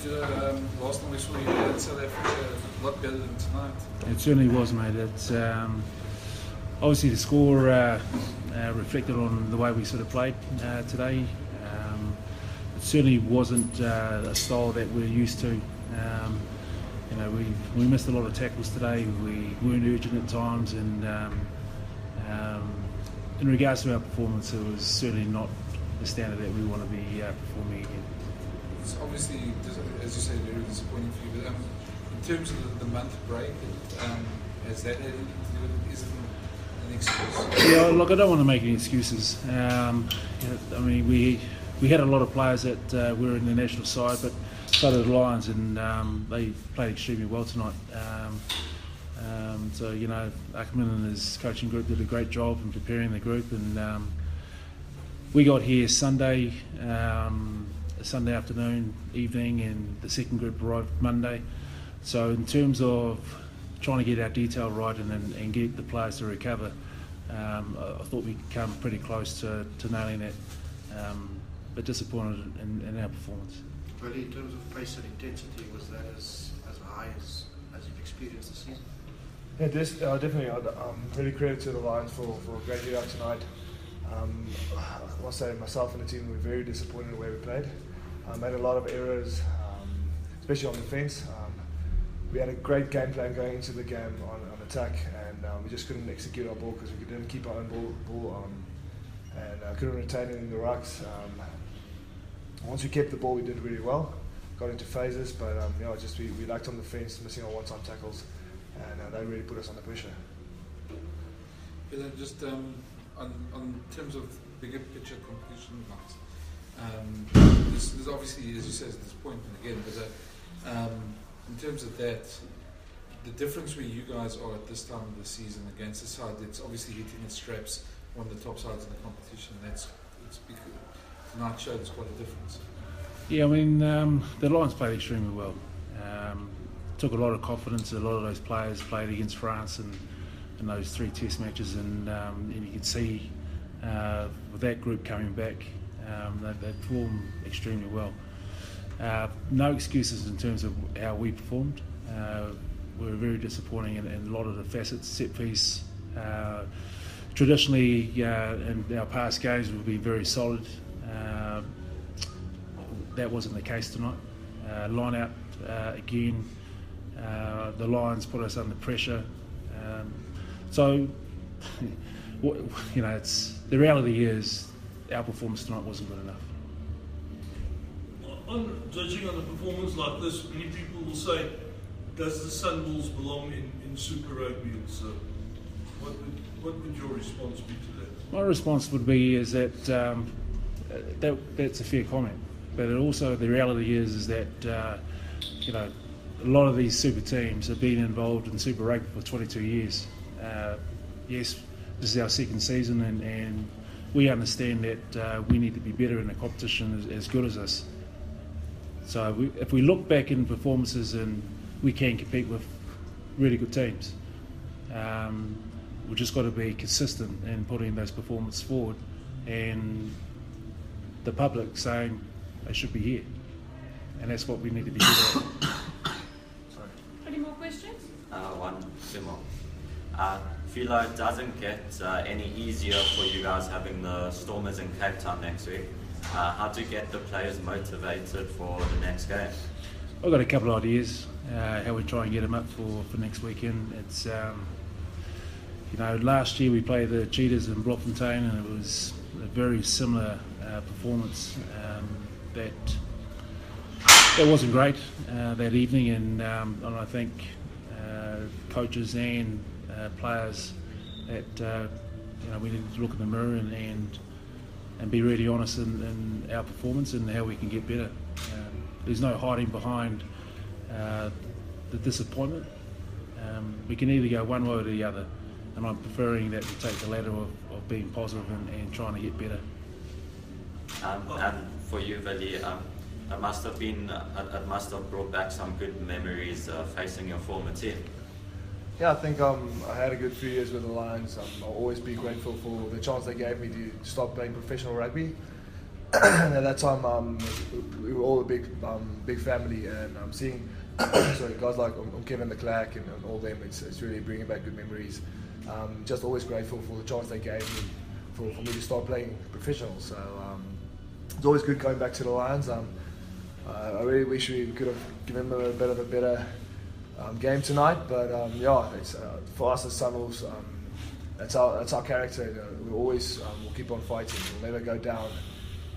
last time we saw you in South Africa, a lot better than tonight. It certainly was, mate. It's obviously the score reflected on the way we sort of played today. It certainly wasn't a style that we're used to. We missed a lot of tackles today. We weren't urgent at times, and in regards to our performance, it was certainly not the standard that we want to be performing again. It's obviously, as you say, very disappointing for you. But in terms of the month break, has that had anything to do with it? Is it an excuse? Yeah, look, I don't want to make any excuses. We had a lot of players that were in the national side, but so did the Lions, and they played extremely well tonight. Ackerman and his coaching group did a great job in preparing the group, and we got here Sunday afternoon, evening, and the second group arrived Monday. So in terms of trying to get our detail right and get the players to recover, I thought we'd come pretty close to nailing that, but disappointed in our performance. Really, in terms of pace and intensity, was that as high as you've experienced this season? Yeah, definitely. I'm really credit to the Lions for a great year out tonight. I must say, myself and the team were very disappointed in the way we played. Made a lot of errors, especially on defence. We had a great game plan going into the game on attack, and we just couldn't execute our ball because we didn't keep our own ball and couldn't retain it in the rucks. Once we kept the ball, we did really well. Got into phases, but we lacked on the fence, missing our one-time tackles, and they really put us under pressure. But then just on terms of bigger picture competition, there's obviously, as you say, is disappointment again. But in terms of that, the difference where you guys are at this time of the season against a side that's obviously hitting its straps, one of the top sides in the competition, it's because tonight showed us quite a difference. Yeah, the Lions played extremely well. Took a lot of confidence. A lot of those players played against France in those 3 test matches, and you could see with that group coming back, they performed extremely well. No excuses in terms of how we performed. We were very disappointing in a lot of the facets. Set piece, traditionally in our past games we've been very solid. That wasn't the case tonight. Line out again. The Lions put us under pressure. It's the reality is our performance tonight wasn't good enough. Judging on a performance like this, many people will say, does the Sunwolves belong in Super Rugby? So what would your response be to that? My response would be is that that's a fair comment, but also the reality is that a lot of these super teams have been involved in Super Rugby for 22 years. Yes, this is our second season, and we understand that we need to be better in a competition as good as us. So if we look back in performances, and we can compete with really good teams, we've just got to be consistent in putting those performances forward, and the public saying they should be here, and that's what we need to be good at. Any more questions? One more. Filo, doesn't get any easier for you guys having the Stormers in Cape Town next week. How to get the players motivated for the next game? I've got a couple of ideas how we try and get them up for next weekend. It's last year we played the Cheetahs in Bloemfontein, and it was a very similar performance. That wasn't great that evening, and I think coaches and players that we need to look in the mirror and be really honest in our performance and how we can get better. There's no hiding behind the disappointment. We can either go one way or the other, and I'm preferring that to take the latter of being positive and trying to get better. And for you, Willie, it must have brought back some good memories facing your former team. Yeah, I think I had a good few years with the Lions. I'll always be grateful for the chance they gave me to start playing professional rugby. at that time, we were all a big family, and seeing sorry, guys like Kevin de Klerk and all them, it's really bringing back good memories. Just always grateful for the chance they gave me for me to start playing professional. So it's always good going back to the Lions. I really wish we could have given them a bit of a better game tonight, but yeah, it's, for us as Sunwolves, that's our character. We always will keep on fighting. We'll never go down,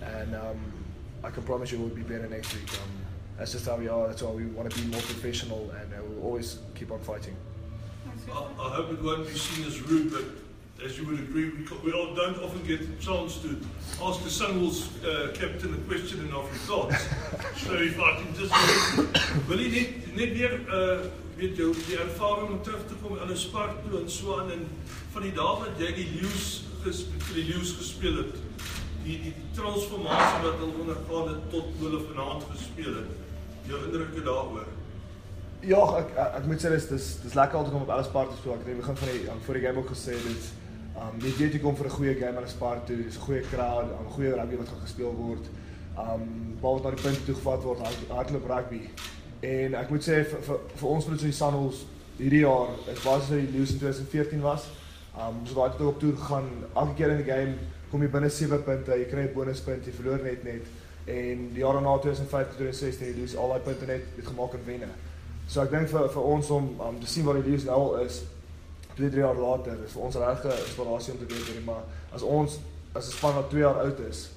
and I can promise you we'll be better next week. That's just how we are. That's why we want to be more professional, and we'll always keep on fighting. I hope it won't be seen as rude, but as you would agree, we don't often get the chance to ask the Sunwolves captain a question in Afrikaans. So if I can just wil jy net weer weet jou die ervaring om terug te kom aan 'n spark toe en so aan, en van die dae wat jy die Leeu's gespeel het, die transformasie wat hulle ondergaan het tot hulle vanaand gespeel het, jou indrukke daaroor? Ja, ek moet sê dis lekker altyd om op alle Spar te speel. Ek het in die begin van voor die game ook gesê dit jy weet jy kom vir 'n goeie game aan 'n Spar toe, dis 'n goeie crowd, 'n goeie rugby wat gaan gespeel word. Bal wat na die punt toe gevat word, hardloop rugby. En ek moet sê vir ons vir die Sunwolves hierdie jaar is basies wat die Leeu's in 2014 was. Ons het daai op toer gegaan, elke keer in die game kom jy binne 7 punte, jy kry 'n bonuspunt, jy verloor net. En die jaar daarna 2015, 2016 die Leeu's al daai punte net gemaak en wenne. So ek dink vir ons om te sien waar die Leeu's nou al is 2-3 jaar later, is vir ons 'n regte inspirasie om te weet, maar as 'n span wat 2 jaar oud is,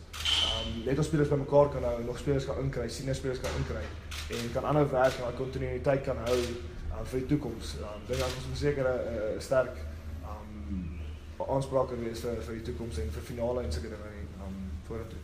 net ons spelers bymekaar kan hou, nog spelers kan inkry, senior spelers kan inkry en kan aanhou werk en daai kontinuïteit kan hou vir die toekoms. Dink ek ons verseker 'n sterk aanspraak wees vir die toekoms en vir finale en sulke dinge vorentoe.